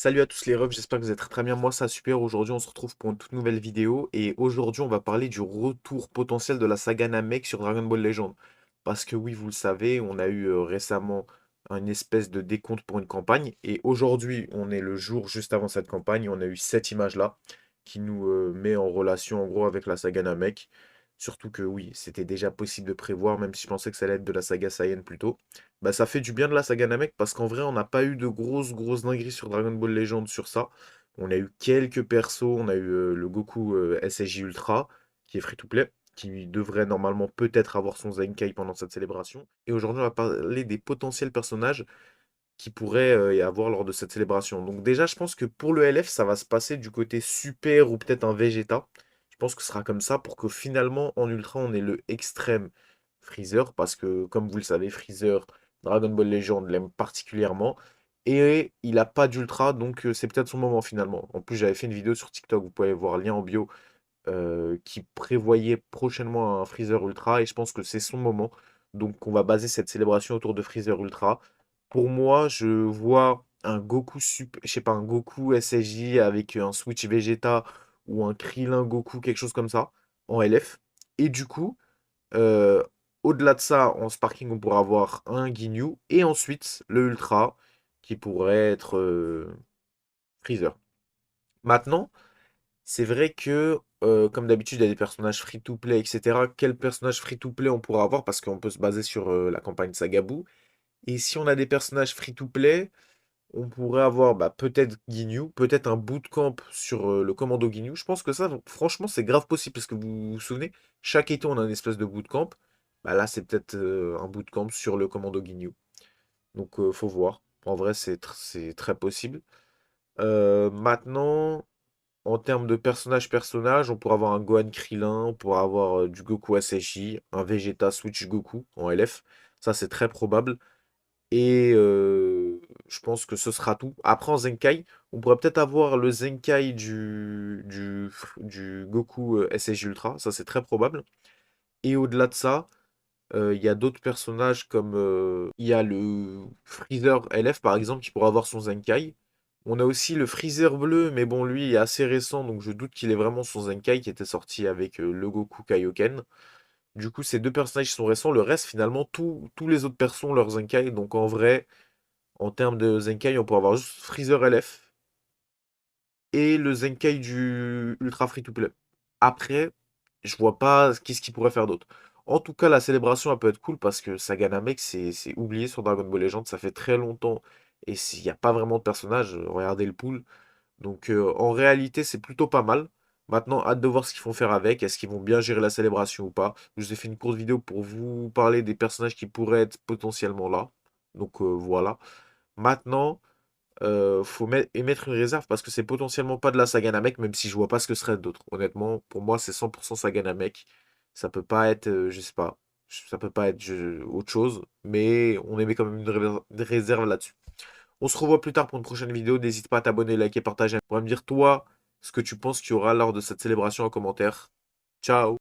Salut à tous les refs, j'espère que vous êtes très bien. Moi, ça super. Aujourd'hui, on se retrouve pour une toute nouvelle vidéo. Et aujourd'hui, on va parler du retour potentiel de la saga Namek sur Dragon Ball Legend. Parce que oui, vous le savez, on a eu récemment une espèce de décompte pour une campagne. Et aujourd'hui, on est le jour juste avant cette campagne. On a eu cette image-là qui nous met en relation en gros avec la saga Namek. Surtout que oui, c'était déjà possible de prévoir, même si je pensais que ça allait être de la saga Saiyan plutôt. Bah, ça fait du bien de la saga Namek parce qu'en vrai, on n'a pas eu de grosses dingueries sur Dragon Ball Legend sur ça. On a eu quelques persos, on a eu le Goku SSJ Ultra, qui est free-to-play, qui devrait normalement peut-être avoir son Zenkai pendant cette célébration. Et aujourd'hui, on va parler des potentiels personnages qui pourraient y avoir lors de cette célébration. Donc déjà, je pense que pour le LF, ça va se passer du côté super ou peut-être un Vegeta. Je pense que ce sera comme ça pour que finalement, en Ultra, on ait le extrême Freezer, parce que, comme vous le savez, Freezer, Dragon Ball Legend l'aime particulièrement, et il n'a pas d'Ultra, donc c'est peut-être son moment finalement. En plus, j'avais fait une vidéo sur TikTok, vous pouvez voir lien en bio, qui prévoyait prochainement un Freezer Ultra, et je pense que c'est son moment. Donc on va baser cette célébration autour de Freezer Ultra. Pour moi, je vois un Goku Super, je sais pas, un Goku SSJ avec un Switch Vegeta ou un Krillin Goku, quelque chose comme ça, en LF. Et du coup, euh, au-delà de ça, en Sparking, on pourra avoir un Ginyu et ensuite le Ultra qui pourrait être Freezer. Maintenant, c'est vrai que, comme d'habitude, il y a des personnages free-to-play, etc. Quel personnage free-to-play on pourra avoir? Parce qu'on peut se baser sur la campagne Sagabou. Et si on a des personnages free-to-play, on pourrait avoir bah, peut-être Ginyu, peut-être un bootcamp sur le commando Ginyu. Je pense que ça, donc, franchement, c'est grave possible parce que vous vous souvenez, chaque été, on a une espèce de bootcamp. Bah, là, c'est peut-être un bootcamp sur le commando Ginyu. Donc, faut voir. En vrai, c'est très possible. Maintenant, en termes de personnage, on pourrait avoir un Gohan Krillin, on pourrait avoir du Goku SSJ, un Vegeta Switch Goku en LF. Ça, c'est très probable. Et je pense que ce sera tout. Après, en Zenkai, on pourrait peut-être avoir le Zenkai du Goku SSJ Ultra. Ça, c'est très probable. Et au-delà de ça, il y a d'autres personnages comme il y a le Freezer LF par exemple qui pourrait avoir son Zenkai. On a aussi le Freezer bleu, mais bon, lui il est assez récent, donc je doute qu'il ait vraiment son Zenkai qui était sorti avec le Goku Kaioken. Du coup, ces deux personnages qui sont récents, le reste finalement, tous les autres persos ont leur Zenkai. Donc en vrai, en termes de Zenkai, on pourrait avoir juste Freezer LF et le Zenkai du Ultra Free to Play. Après, je vois pas qu'est-ce qu'il pourrait faire d'autre. En tout cas, la célébration, elle peut être cool parce que Saga Namek, c'est oublié sur Dragon Ball Legends. Ça fait très longtemps et il n'y a pas vraiment de personnages. Regardez le pool. Donc, en réalité, c'est plutôt pas mal. Maintenant, hâte de voir ce qu'ils vont faire avec. Est-ce qu'ils vont bien gérer la célébration ou pas? Je vous ai fait une courte vidéo pour vous parler des personnages qui pourraient être potentiellement là. Donc, voilà. Maintenant. Faut émettre une réserve parce que c'est potentiellement pas de la saga Namek, même si je vois pas ce que serait d'autre. Honnêtement, pour moi, c'est 100% saga Namek. Ça peut pas être, je sais pas, ça peut pas être autre chose, mais on émet quand même une réserve là-dessus. On se revoit plus tard pour une prochaine vidéo. N'hésite pas à t'abonner, liker, partager. Pour me dire, toi, ce que tu penses qu'il y aura lors de cette célébration en commentaire. Ciao!